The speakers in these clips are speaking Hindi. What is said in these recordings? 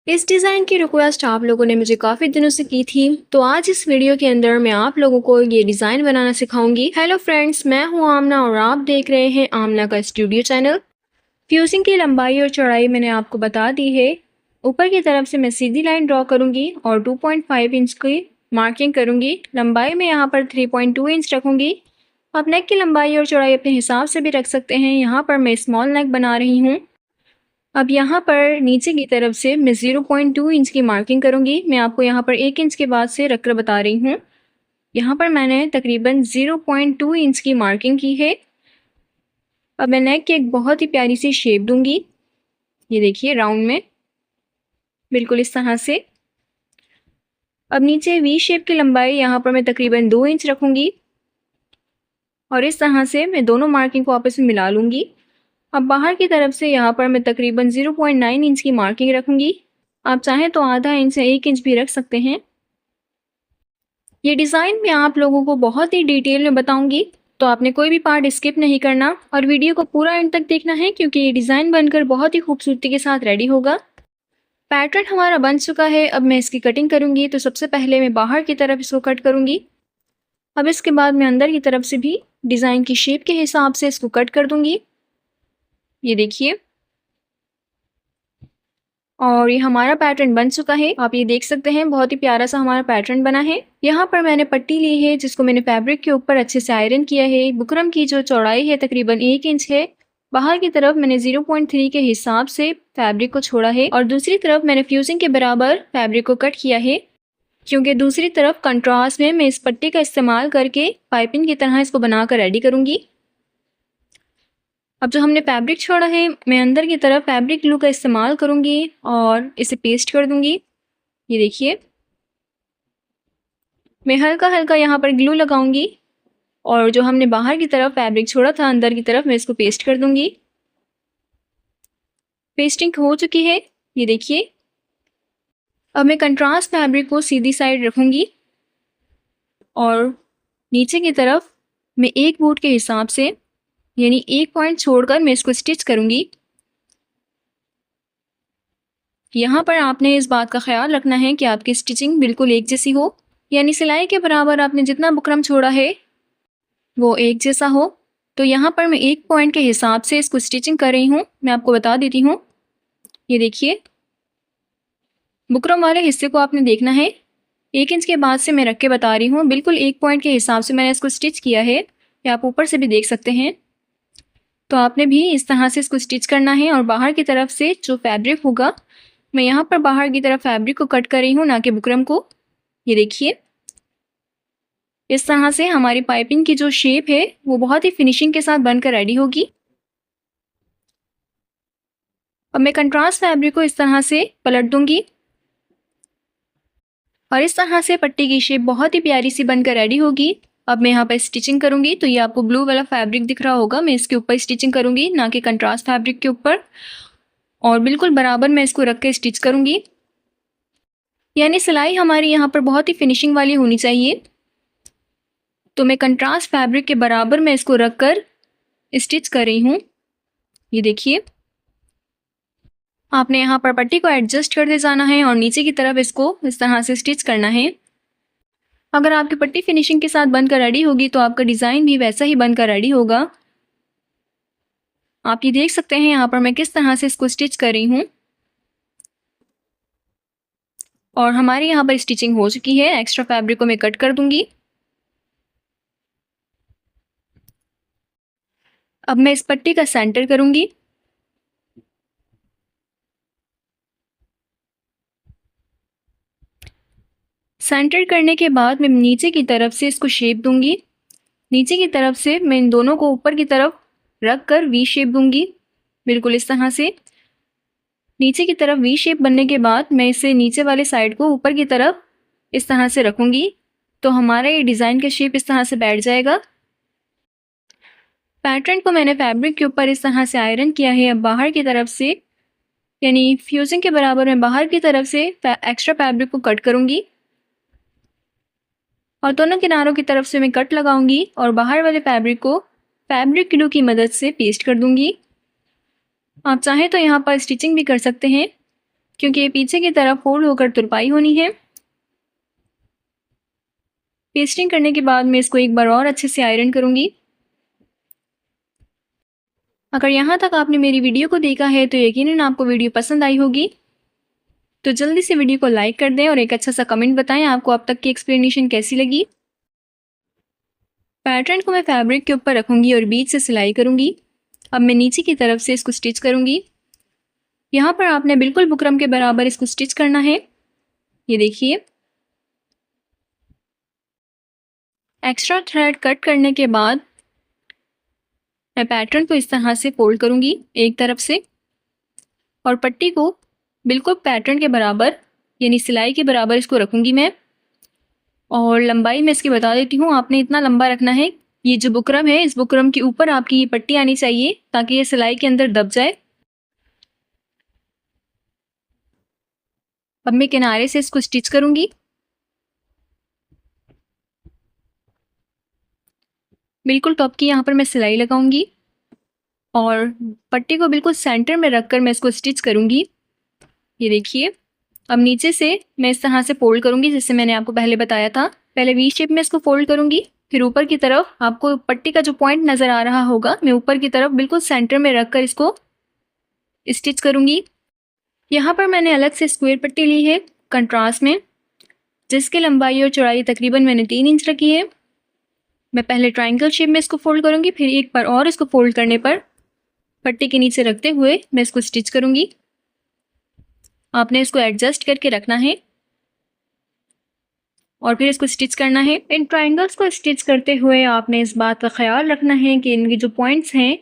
इस डिज़ाइन की रिक्वेस्ट आप लोगों ने मुझे काफ़ी दिनों से की थी, तो आज इस वीडियो के अंदर मैं आप लोगों को ये डिज़ाइन बनाना सिखाऊंगी। हेलो फ्रेंड्स, मैं हूँ आमना और आप देख रहे हैं आमना का स्टूडियो चैनल। फ्यूजिंग की लंबाई और चौड़ाई मैंने आपको बता दी है। ऊपर की तरफ से मैं सीधी लाइन ड्रॉ करूंगी और 2.5 इंच की मार्किंग करूंगी। लंबाई में यहाँ पर 3.2 इंच रखूंगी। आप नेक की लंबाई और चौड़ाई अपने हिसाब से भी रख सकते हैं। यहाँ पर मैं स्मॉल नेक बना रही हूँ। अब यहाँ पर नीचे की तरफ से मैं 0.2 इंच की मार्किंग करूँगी। मैं आपको यहाँ पर 1 इंच के बाद से रखकर बता रही हूँ। यहाँ पर मैंने तकरीबन 0.2 इंच की मार्किंग की है। अब मैं नेक की एक बहुत ही प्यारी सी शेप दूंगी। ये देखिए राउंड में, बिल्कुल इस तरह से। अब नीचे वी शेप की लंबाई यहाँ पर मैं तकरीबन 2 इंच रखूँगी और इस तरह से मैं दोनों मार्किंग को आपस में मिला लूँगी। अब बाहर की तरफ से यहाँ पर मैं तकरीबन 0.9 इंच की मार्किंग रखूँगी। आप चाहें तो आधा इंच से 1 इंच भी रख सकते हैं। ये डिज़ाइन मैं आप लोगों को बहुत ही डिटेल में बताऊंगी, तो आपने कोई भी पार्ट स्किप नहीं करना और वीडियो को पूरा एंड तक देखना है, क्योंकि ये डिज़ाइन बनकर बहुत ही खूबसूरती के साथ रेडी होगा। पैटर्न हमारा बन चुका है। अब मैं इसकी कटिंग करूंगी। तो सबसे पहले मैं बाहर की तरफ इसको कट करूंगी। अब इसके बाद मैं अंदर की तरफ से भी डिज़ाइन की शेप के हिसाब से इसको कट कर दूंगी। ये देखिए, और ये हमारा पैटर्न बन चुका है। आप ये देख सकते हैं, बहुत ही प्यारा सा हमारा पैटर्न बना है। यहाँ पर मैंने पट्टी ली है, जिसको मैंने फैब्रिक के ऊपर अच्छे से आयरन किया है। बुकरम की जो चौड़ाई है तकरीबन 1 इंच है। बाहर की तरफ मैंने 0.3 के हिसाब से फैब्रिक को छोड़ा है और दूसरी तरफ मैंने फ्यूजिंग के बराबर फैब्रिक को कट किया है, क्योंकि दूसरी तरफ कंट्रास्ट में मैं इस पट्टी का इस्तेमाल करके पाइपिंग की तरह इसको बनाकर रेडी करूंगी। अब जो हमने फैब्रिक छोड़ा है, मैं अंदर की तरफ फैब्रिक ग्लू का इस्तेमाल करूंगी और इसे पेस्ट कर दूंगी। ये देखिए, मैं हल्का हल्का यहाँ पर ग्लू लगाऊंगी और जो हमने बाहर की तरफ फैब्रिक छोड़ा था, अंदर की तरफ मैं इसको पेस्ट कर दूंगी। पेस्टिंग हो चुकी है, ये देखिए। अब मैं कंट्रास्ट फैब्रिक को सीधी साइड रखूंगी और नीचे की तरफ मैं एक बूट के हिसाब से, यानी एक पॉइंट छोड़कर मैं इसको स्टिच करूंगी। यहाँ पर आपने इस बात का ख्याल रखना है कि आपकी स्टिचिंग बिल्कुल एक जैसी हो, यानी सिलाई के बराबर आपने जितना बुकरम छोड़ा है वो एक जैसा हो। तो यहाँ पर मैं एक पॉइंट के हिसाब से इसको स्टिचिंग कर रही हूँ। मैं आपको बता देती हूँ, ये देखिए, बुकरम वाले हिस्से को आपने देखना है। 1 इंच के बाद से मैं रख के बता रही हूँ, बिल्कुल एक पॉइंट के हिसाब से मैंने इसको स्टिच किया है। या आप ऊपर से भी देख सकते हैं। तो आपने भी इस तरह से इसको स्टिच करना है और बाहर की तरफ से जो फैब्रिक होगा, मैं यहाँ पर बाहर की तरफ फैब्रिक को कट कर रही हूँ, ना कि बुकरम को। ये देखिए, इस तरह से हमारी पाइपिंग की जो शेप है वो बहुत ही फिनिशिंग के साथ बनकर रेडी होगी। अब मैं कंट्रास्ट फैब्रिक को इस तरह से पलट दूंगी और इस तरह से पट्टी की शेप बहुत ही प्यारी सी बनकर रेडी होगी। अब मैं यहाँ पर स्टिचिंग करूंगी। तो ये आपको ब्लू वाला फैब्रिक दिख रहा होगा, मैं इसके ऊपर स्टिचिंग करूंगी, ना कि कंट्रास्ट फैब्रिक के ऊपर। और बिल्कुल बराबर मैं इसको रख के स्टिच करूंगी, यानी सिलाई हमारी यहाँ पर बहुत ही फिनिशिंग वाली होनी चाहिए। तो मैं कंट्रास्ट फैब्रिक के बराबर मैं इसको रख कर स्टिच कर रही हूँ। ये देखिए, आपने यहाँ पर पट्टी को एडजस्ट करते जाना है और नीचे की तरफ इसको इस तरह से स्टिच करना है। अगर आपकी पट्टी फिनिशिंग के साथ बनकर रेडी होगी तो आपका डिज़ाइन भी वैसा ही बनकर रेडी होगा। आप ये देख सकते हैं यहाँ पर मैं किस तरह से इसको स्टिच कर रही हूँ। और हमारी यहाँ पर स्टिचिंग हो चुकी है। एक्स्ट्रा फैब्रिक को मैं कट कर दूंगी। अब मैं इस पट्टी का सेंटर करूंगी। सेंटर करने के बाद मैं नीचे की तरफ से इसको शेप दूंगी। नीचे की तरफ से मैं इन दोनों को ऊपर की तरफ रख कर वी शेप दूंगी, बिल्कुल इस तरह से। नीचे की तरफ वी शेप बनने के बाद मैं इसे नीचे वाले साइड को ऊपर की तरफ इस तरह से रखूंगी, तो हमारा ये डिज़ाइन का शेप इस तरह से बैठ जाएगा। पैटर्न को मैंने फैब्रिक के ऊपर इस तरह से आयरन किया है। अब बाहर की तरफ से, यानी फ्यूजिंग के बराबर मैं बाहर की तरफ से एक्स्ट्रा फैब्रिक को कट करूंगी और दोनों किनारों की तरफ से मैं कट लगाऊंगी और बाहर वाले फैब्रिक को फैब्रिक ग्लू की मदद से पेस्ट कर दूंगी। आप चाहें तो यहाँ पर स्टिचिंग भी कर सकते हैं। क्योंकि ये पीछे की तरफ फोल्ड होकर तुरपाई होनी है। पेस्टिंग करने के बाद मैं इसको एक बार और अच्छे से आयरन करूंगी। अगर यहाँ तक आपने मेरी वीडियो को देखा है तो यकीनन आपको वीडियो पसंद आई होगी। तो जल्दी से वीडियो को लाइक कर दें और एक अच्छा सा कमेंट बताएं आपको अब तक की एक्सप्लेनेशन कैसी लगी। पैटर्न को मैं फैब्रिक के ऊपर रखूंगी और बीच से सिलाई करूंगी। अब मैं नीचे की तरफ से इसको स्टिच करूंगी। यहाँ पर आपने बिल्कुल बुकरम के बराबर इसको स्टिच करना है। ये देखिए, एक्स्ट्रा थ्रेड कट करने के बाद मैं पैटर्न को इस तरह से फोल्ड करूंगी एक तरफ से और पट्टी को बिल्कुल पैटर्न के बराबर यानी सिलाई के बराबर इसको रखूंगी मैं। और लंबाई मैं इसकी बता देती हूँ, आपने इतना लंबा रखना है। ये जो बुकरम है, इस बुकरम के ऊपर आपकी ये पट्टी आनी चाहिए ताकि ये सिलाई के अंदर दब जाए। अब मैं किनारे से इसको स्टिच करूंगी। बिल्कुल टॉप की यहाँ पर मैं सिलाई लगाऊंगी और पट्टी को बिल्कुल सेंटर में रखकर मैं इसको स्टिच करूंगी। ये देखिए, अब नीचे से मैं इस तरह से फोल्ड करूंगी जैसे मैंने आपको पहले बताया था। पहले वी शेप में इसको फोल्ड करूंगी, फिर ऊपर की तरफ आपको पट्टी का जो पॉइंट नजर आ रहा होगा, मैं ऊपर की तरफ बिल्कुल सेंटर में रखकर इसको स्टिच करूंगी। यहाँ पर मैंने अलग से स्क्वायर पट्टी ली है कंट्रास्ट में, जिसकी लंबाई और चौड़ाई तकरीबन मैंने 3 इंच रखी है। मैं पहले ट्रायंगल शेप में इसको फोल्ड करूंगी, फिर एक बार और इसको फोल्ड करने पर पट्टी के नीचे रखते हुए मैं इसको स्टिच करूंगी। आपने इसको एडजस्ट करके रखना है और फिर इसको स्टिच करना है। इन ट्रायंगल्स को स्टिच करते हुए आपने इस बात का ख्याल रखना है कि इनके जो पॉइंट्स हैं,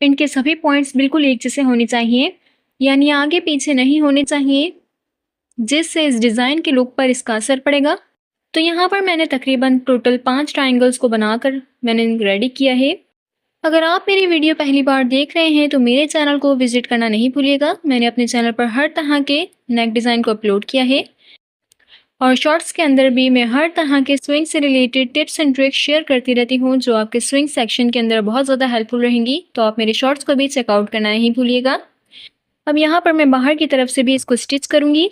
इनके सभी पॉइंट्स बिल्कुल एक जैसे होने चाहिए, यानी आगे पीछे नहीं होने चाहिए, जिससे इस डिज़ाइन के लुक पर इसका असर पड़ेगा। तो यहाँ पर मैंने तकरीबन टोटल 5 ट्रायंगल्स को बनाकर मैंने रेडी किया है। अगर आप मेरी वीडियो पहली बार देख रहे हैं तो मेरे चैनल को विजिट करना नहीं भूलिएगा। मैंने अपने चैनल पर हर तरह के नेक डिज़ाइन को अपलोड किया है और शॉर्ट्स के अंदर भी मैं हर तरह के स्विंग से related tips and tricks share करती रहती हूँ जो आपके स्विंग सेक्शन के अंदर बहुत ज़्यादा हेल्पफुल रहेंगी। तो आप मेरे शॉर्ट्स को भी चेकआउट करना नहीं भूलिएगा। अब यहाँ पर मैं बाहर की तरफ से भी इसको स्टिच करूँगी।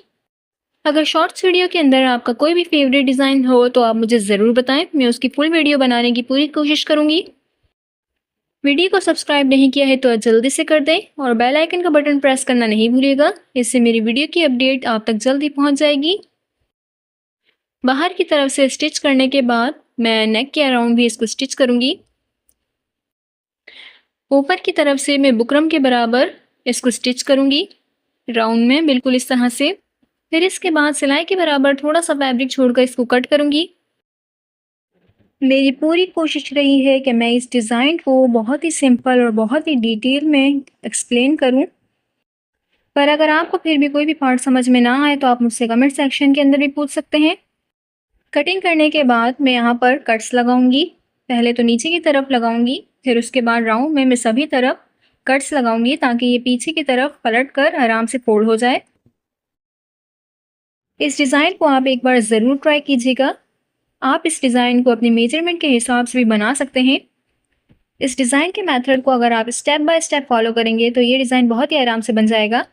अगर शॉर्ट्स वीडियो के अंदर आपका कोई भी फेवरेट डिज़ाइन हो तो आप मुझे ज़रूर बताएं, मैं उसकी फुल वीडियो बनाने की पूरी कोशिश करूँगी। वीडियो को सब्सक्राइब नहीं किया है तो जल्दी से कर दें और बेल आइकन का बटन प्रेस करना नहीं भूलिएगा, इससे मेरी वीडियो की अपडेट आप तक जल्दी पहुंच जाएगी। बाहर की तरफ से स्टिच करने के बाद मैं नेक के अराउंड भी इसको स्टिच करूंगी। ऊपर की तरफ से मैं बुकरम के बराबर इसको स्टिच करूंगी राउंड में, बिल्कुल इस तरह से। फिर इसके बाद सिलाई के बराबर थोड़ा सा फैब्रिक छोड़कर इसको कट करूंगी। मेरी पूरी कोशिश रही है कि मैं इस डिज़ाइन को बहुत ही सिंपल और बहुत ही डिटेल में एक्सप्लेन करूं, पर अगर आपको फिर भी कोई भी पार्ट समझ में ना आए तो आप मुझसे कमेंट सेक्शन के अंदर भी पूछ सकते हैं। कटिंग करने के बाद मैं यहाँ पर कट्स लगाऊंगी। पहले तो नीचे की तरफ लगाऊंगी, फिर उसके बाद राउंड में मैं सभी तरफ कट्स लगाऊंगी ताकि ये पीछे की तरफ पलट कर आराम से फोल्ड हो जाए। इस डिज़ाइन को आप एक बार ज़रूर ट्राई कीजिएगा। आप इस डिज़ाइन को अपने मेजरमेंट के हिसाब से भी बना सकते हैं। इस डिज़ाइन के मेथड को अगर आप स्टेप बाय स्टेप फॉलो करेंगे तो ये डिज़ाइन बहुत ही आराम से बन जाएगा।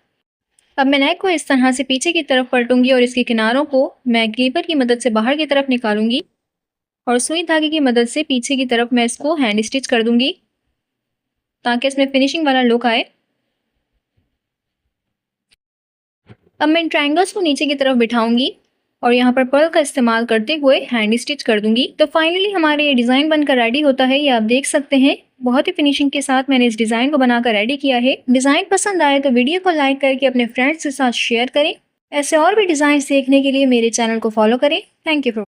अब मैं नेक को इस तरह से पीछे की तरफ पलटूंगी और इसके किनारों को मैं क्लीपर की मदद से बाहर की तरफ निकालूंगी और सुई धागे की मदद से पीछे की तरफ मैं इसको हैंड स्टिच कर दूंगी ताकि इसमें फिनिशिंग वाला लुक आए। अब मैं इन ट्रायंगल्स को नीचे की तरफ बिठाऊंगी और यहाँ पर पर्ल का इस्तेमाल करते हुए हैंड स्टिच कर दूंगी। तो फाइनली हमारे ये डिज़ाइन बनकर रेडी होता है, ये आप देख सकते हैं। बहुत ही फिनिशिंग के साथ मैंने इस डिज़ाइन को बनाकर रेडी किया है। डिज़ाइन पसंद आए तो वीडियो को लाइक करके अपने फ्रेंड्स के साथ शेयर करें। ऐसे और भी डिज़ाइन देखने के लिए मेरे चैनल को फॉलो करें। Thank you for